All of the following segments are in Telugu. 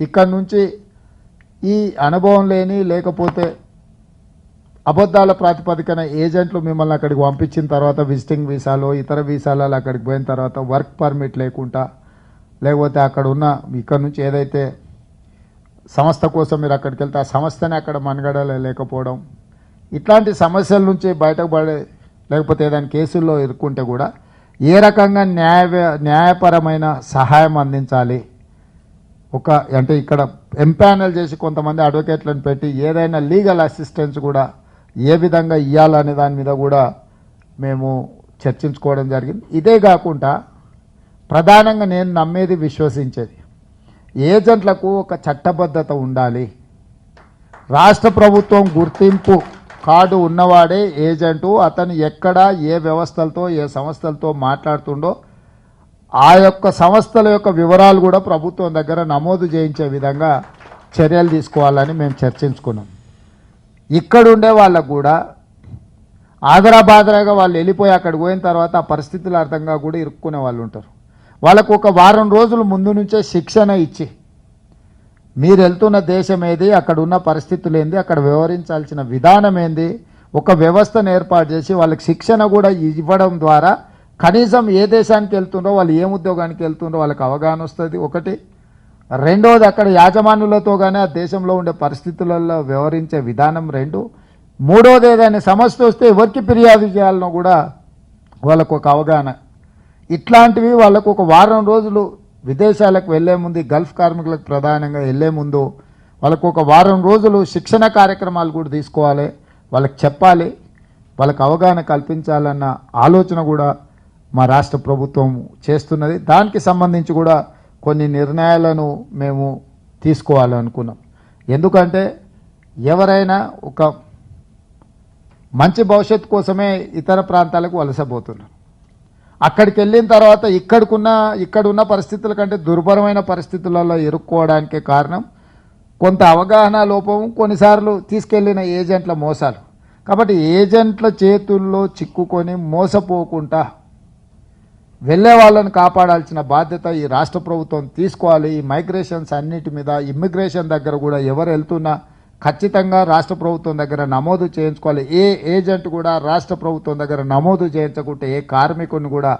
ఇక్కడ నుంచి ఈ అనుభవం లేని లేకపోతే అబద్ధాల ప్రాతిపదికన ఏజెంట్లు మిమ్మల్ని అక్కడికి పంపించిన తర్వాత విజిటింగ్ వీసాలో ఇతర వీసాలలో అక్కడికి పోయిన తర్వాత వర్క్ పర్మిట్ లేకుండా లేకపోతే అక్కడ ఉన్న ఇక్కడ నుంచి ఏదైతే సంస్థ కోసం మీరు అక్కడికి వెళ్తే ఆ సంస్థనే అక్కడ మనుగడలో లేకపోవడం, ఇట్లాంటి సమస్యల నుంచి బయటకు పడే లేకపోతే ఏదైనా కేసుల్లో ఇరుక్కుంటే కూడా ఏ రకంగా న్యాయపరమైన సహాయం అందించాలి, అంటే ఇక్కడ ఎంపానల్ చేసి కొంతమంది అడ్వకేట్లను పెట్టి ఏదైనా లీగల్ అసిస్టెన్స్ కూడా ఏ విధంగా ఇవ్వాలనే దాని మీద కూడా మేము చర్చించుకోవడం జరిగింది. ఇదే కాకుండా ప్రధానంగా నేను నమ్మేది విశ్వసించేది ఏజెంట్లకు ఒక చట్టబద్ధత ఉండాలి. రాష్ట్ర ప్రభుత్వం గుర్తింపు కార్డు ఉన్నవాడే ఏజెంటు. అతను ఎక్కడ ఏ వ్యవస్థలతో ఏ సంస్థలతో మాట్లాడుతుండో ఆ యొక్క సంస్థల యొక్క వివరాలు కూడా ప్రభుత్వం దగ్గర నమోదు చేయించే విధంగా చర్యలు తీసుకోవాలని మేము చర్చించుకున్నాం. ఇక్కడుండే వాళ్ళకు కూడా ఆదరాబాదరాగా వాళ్ళు వెళ్ళిపోయి అక్కడికి పోయిన తర్వాత ఆ పరిస్థితులు అర్థంగా కూడా ఇరుక్కునే వాళ్ళు ఉంటారు. వాళ్ళకు ఒక వారం రోజుల ముందు నుంచే శిక్షణ ఇచ్చి మీరు వెళ్తున్న దేశం ఏది, అక్కడ ఉన్న పరిస్థితులు ఏంది, అక్కడ వ్యవహరించాల్సిన విధానం ఏంది, ఒక వ్యవస్థను ఏర్పాటు చేసి వాళ్ళకి శిక్షణ కూడా ఇవ్వడం ద్వారా కనీసం ఏ దేశానికి వెళ్తుండో వాళ్ళు ఏ ఉద్యోగానికి వెళ్తుండో వాళ్ళకి అవగాహన వస్తుంది. ఒకటి. రెండవది, అక్కడ యాజమాన్యులతో కానీ ఆ దేశంలో ఉండే పరిస్థితులలో వ్యవహరించే విధానం. రెండు. మూడవది, ఏదైనా సమస్య వస్తే ఎవరికి ఫిర్యాదు చేయాలనో కూడా వాళ్ళకు ఒక అవగాహన. ఇట్లాంటివి వాళ్ళకు ఒక వారం రోజులు విదేశాలకు వెళ్లే ముందు, గల్ఫ్ కార్మికులకు ప్రధానంగా వెళ్లే ముందు వాళ్ళకు ఒక వారం రోజులు శిక్షణ కార్యక్రమాలు కూడా తీసుకోవాలి, వాళ్ళకి చెప్పాలి, వాళ్ళకి అవగాహన కల్పించాలన్న ఆలోచన కూడా మా రాష్ట్ర ప్రభుత్వం చేస్తున్నది. దానికి సంబంధించి కూడా కొన్ని నిర్ణయాలను మేము తీసుకోవాలనుకున్నాం. ఎందుకంటే ఎవరైనా ఒక మంచి భవిష్యత్తు కోసమే ఇతర ప్రాంతాలకు వలసపోతున్నారు. అక్కడికి వెళ్ళిన తర్వాత ఇక్కడున్న పరిస్థితుల కంటే దుర్భరమైన పరిస్థితులలో ఇరుక్కోవడానికే కారణం కొంత అవగాహన లోపం, కొన్నిసార్లు తీసుకెళ్లిన ఏజెంట్ల మోసాలు. కాబట్టి ఏజెంట్ల చేతుల్లో చిక్కుకొని మోసపోకుండా వెళ్ళే వాళ్ళని కాపాడాల్సిన బాధ్యత ఈ రాష్ట్ర ప్రభుత్వం తీసుకోవాలి. ఈ మైగ్రేషన్స్ అన్నిటి మీద, ఇమ్మిగ్రేషన్ దగ్గర కూడా ఎవరు వెళ్తున్నా ఖచ్చితంగా రాష్ట్ర ప్రభుత్వం దగ్గర నమోదు చేయించుకోవాలి. ఏ ఏజెంట్ కూడా రాష్ట్ర ప్రభుత్వం దగ్గర నమోదు చేయించకుంటే ఏ కార్మికుని కూడా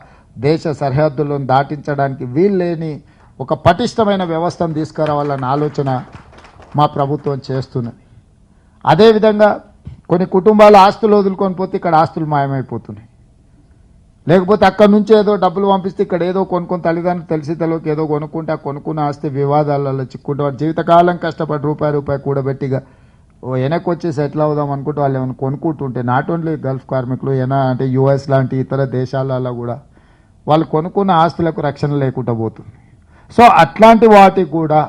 దేశ సరిహద్దులను దాటించడానికి వీల్లేని ఒక పటిష్టమైన వ్యవస్థను తీసుకురావాలన్న ఆలోచన మా ప్రభుత్వం చేస్తున్నది. అదేవిధంగా కొన్ని కుటుంబాలు ఆస్తులు వదులుకొని పోతే ఇక్కడ ఆస్తులు మాయమైపోతున్నాయి. లేకపోతే అక్కడ నుంచి ఏదో డబ్బులు పంపిస్తే ఇక్కడ ఏదో కొనుక్కొని తల్లిదండ్రులు తెలిసి తెలియక ఏదో కొనుక్కుంటే ఆ కొనుక్కున్న ఆస్తి వివాదాలలో చిక్కుంటే వాడు జీవితకాలం కష్టపడి రూపాయి కూడబెట్టిగా వెనక్కి వచ్చి సెటిల్ అవుదాం అనుకుంటే వాళ్ళు ఏమైనా కొనుక్కుంటుంటే, నాట్ ఓన్లీ గల్ఫ్ కార్మికులు అంటే యుఎస్ లాంటి ఇతర దేశాలలో కూడా వాళ్ళు కొనుక్కున్న ఆస్తులకు రక్షణ లేకుండా పోతుంది. సో అట్లాంటి వాటికి కూడా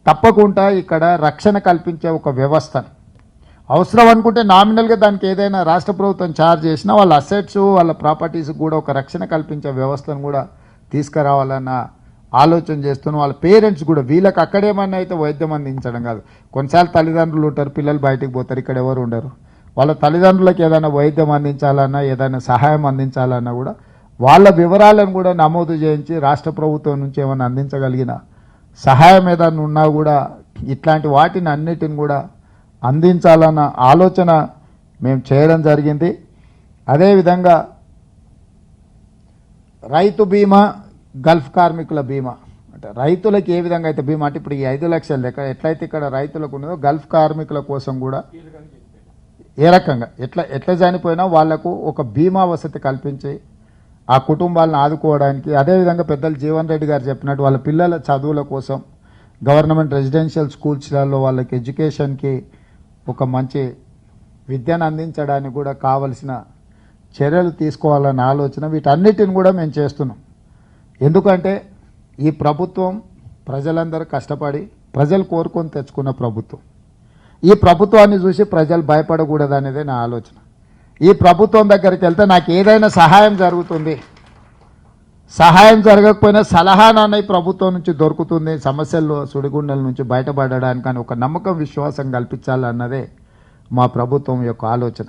తప్పకుండా ఇక్కడ రక్షణ కల్పించే ఒక వ్యవస్థను అవసరం అనుకుంటే నామినల్గా దానికి ఏదైనా రాష్ట్ర ప్రభుత్వం ఛార్జ్ చేసినా వాళ్ళ అసెట్స్ వాళ్ళ ప్రాపర్టీస్కి కూడా ఒక రక్షణ కల్పించే వ్యవస్థను కూడా తీసుకురావాలన్న ఆలోచన చేస్తున్నాం. వాళ్ళ పేరెంట్స్ కూడా వీళ్ళకి అక్కడేమన్నా అయితే వైద్యం అందించడం కాదు. కొన్నిసార్లు తల్లిదండ్రులు ఉంటారు, పిల్లలు బయటికి పోతారు, ఇక్కడ ఎవరు ఉండరు. వాళ్ళ తల్లిదండ్రులకు ఏదైనా వైద్యం అందించాలన్నా ఏదైనా సహాయం అందించాలన్నా కూడా వాళ్ళ వివరాలను కూడా నమోదు చేయించి రాష్ట్ర ప్రభుత్వం నుంచి ఏమైనా అందించగలిగిన సహాయం ఏదైనా ఉన్నా కూడా ఇట్లాంటి వాటిని అన్నిటిని కూడా అందించాలన్న ఆలోచన మేము చేయడం జరిగింది. అదేవిధంగా రైతు బీమా, గల్ఫ్ కార్మికుల బీమా, అంటే రైతులకు ఏ విధంగా అయితే బీమా అంటే ఇప్పుడు ఈ 5 లక్షల లెక్క ఎట్లయితే ఇక్కడ రైతులకు ఉన్నదో గల్ఫ్ కార్మికుల కోసం కూడా ఏ రకంగా ఎట్లా చనిపోయినా వాళ్లకు ఒక బీమా వసతి కల్పించి ఆ కుటుంబాలను ఆదుకోవడానికి, అదేవిధంగా పెద్దలు జీవన్ రెడ్డి గారు చెప్పినట్టు వాళ్ళ పిల్లల చదువుల కోసం గవర్నమెంట్ రెసిడెన్షియల్ స్కూల్స్లలో వాళ్ళకి ఎడ్యుకేషన్కి ఒక మంచి విద్యను అందించడానికి కూడా కావలసిన చర్యలు తీసుకోవాలన్న ఆలోచన వీటన్నిటిని కూడా మేము చేస్తున్నాం. ఎందుకంటే ఈ ప్రభుత్వం ప్రజలందరూ కష్టపడి ప్రజలు కోరుకొని తెచ్చుకున్న ప్రభుత్వం. ఈ ప్రభుత్వాన్ని చూసి ప్రజలు భయపడకూడదు అనేదే నా ఆలోచన. ఈ ప్రభుత్వం దగ్గరికి వెళ్తే నాకు ఏదైనా సహాయం జరుగుతుంది, సహాయం జరగకపోయినా సలహా నాన్న ఈ ప్రభుత్వం నుంచి దొరుకుతుంది, సమస్యల్లో సుడిగుండల నుంచి బయటపడడానికి అని ఒక నమ్మకం విశ్వాసం కల్పించాలన్నదే మా ప్రభుత్వం యొక్క ఆలోచన.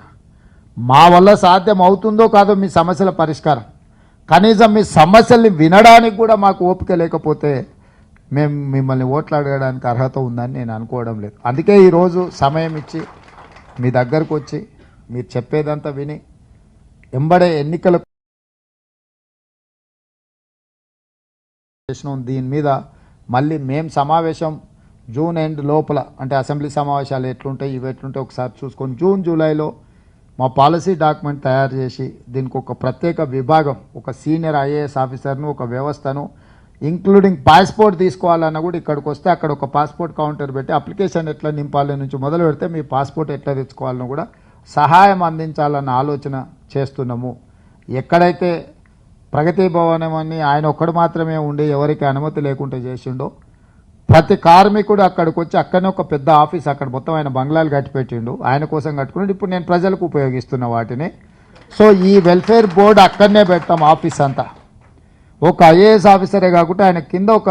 మా వల్ల సాధ్యం అవుతుందో కాదో మీ సమస్యల పరిష్కారం, కనీసం మీ సమస్యల్ని వినడానికి కూడా మాకు ఓపిక లేకపోతే మేము మిమ్మల్ని ఓట్లు అడగడానికి అర్హత ఉందని నేను అనుకోవడం లేదు. అందుకే ఈరోజు సమయం ఇచ్చి మీ దగ్గరకు వచ్చి మీరు చెప్పేదంతా విని ఎంబడే ఎన్నికల దీని మీద మళ్ళీ మేము సమావేశం జూన్ ఎండ్ లోపల, అంటే అసెంబ్లీ సమావేశాలు ఎట్లుంటాయి ఇవి ఎట్లుంటాయి ఒకసారి చూసుకొని జూన్ జూలైలో మా పాలసీ డాక్యుమెంట్ తయారు చేసి దీనికి ఒక ప్రత్యేక విభాగం, ఒక సీనియర్ ఐఏఎస్ ఆఫీసర్ను, ఒక వ్యవస్థను, ఇంక్లూడింగ్ పాస్పోర్ట్ తీసుకోవాలన్నా కూడా ఇక్కడికి వస్తే అక్కడ ఒక పాస్పోర్ట్ కౌంటర్ పెట్టి అప్లికేషన్ ఎట్లా నింపాలి నుంచి మొదలు పెడితే మీ పాస్పోర్ట్ ఎట్లా తెచ్చుకోవాలని కూడా సహాయం అందించాలన్న ఆలోచన చేస్తున్నాము. ఎక్కడైతే ప్రగతి భవనం అని ఆయన ఒక్కడు మాత్రమే ఉండి ఎవరికి అనుమతి లేకుండా చేసిండో ప్రతి కార్మికుడు అక్కడికి వచ్చి అక్కడనే ఒక పెద్ద ఆఫీస్, అక్కడ మొత్తం ఆయన బంగ్లాలు కట్టిపెట్టిండు, ఆయన కోసం కట్టుకున్నాడు. ఇప్పుడు నేను ప్రజలకు ఉపయోగిస్తున్న వాటిని. సో ఈ వెల్ఫేర్ బోర్డు అక్కడనే పెడతాం ఆఫీస్ అంతా. ఒక ఐఏఎస్ ఆఫీసరే కాకుండా ఆయన కింద ఒక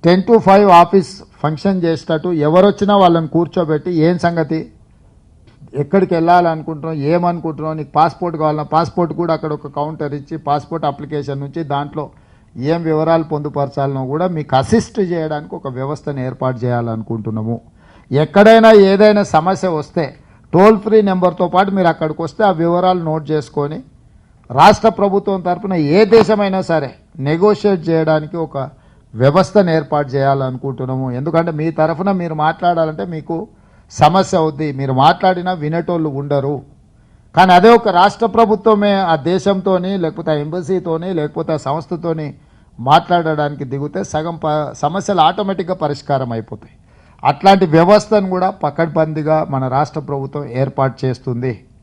10 to 5 ఆఫీస్ ఫంక్షన్ చేసేటట్టు ఎవరు వచ్చినా వాళ్ళని కూర్చోబెట్టి ఏం సంగతి, ఎక్కడికి వెళ్ళాలనుకుంటున్నాం, ఏమనుకుంటున్నాం, నీకు పాస్పోర్ట్ కావాలన్నా పాస్పోర్ట్ కూడా అక్కడ ఒక కౌంటర్ ఇచ్చి పాస్పోర్ట్ అప్లికేషన్ నుంచి దాంట్లో ఏం వివరాలు పొందుపరచాలనో కూడా మీకు అసిస్ట్ చేయడానికి ఒక వ్యవస్థను ఏర్పాటు చేయాలనుకుంటున్నాము. ఎక్కడైనా ఏదైనా సమస్య వస్తే టోల్ ఫ్రీ నెంబర్తో పాటు మీరు అక్కడికి వస్తే ఆ వివరాలు నోట్ చేసుకొని రాష్ట్ర ప్రభుత్వం తరఫున ఏ దేశమైనా సరే నెగోషియేట్ చేయడానికి ఒక వ్యవస్థను ఏర్పాటు చేయాలనుకుంటున్నాము. ఎందుకంటే మీ తరఫున మీరు మాట్లాడాలంటే మీకు సమస్య అవుద్ది, మీరు మాట్లాడినా వినేటోళ్ళు ఉండరు. కానీ అదే ఒక రాష్ట్ర ప్రభుత్వమే ఆ దేశంతోని లేకపోతే ఆ ఎంబసీతోని లేకపోతే ఆ సంస్థతోని మాట్లాడడానికి దిగితే సగం సమస్యలు ఆటోమేటిక్గా పరిష్కారం అయిపోతాయి. అట్లాంటి వ్యవస్థను కూడా పకడ్బందీగా మన రాష్ట్ర ప్రభుత్వం ఏర్పాటు చేస్తుంది.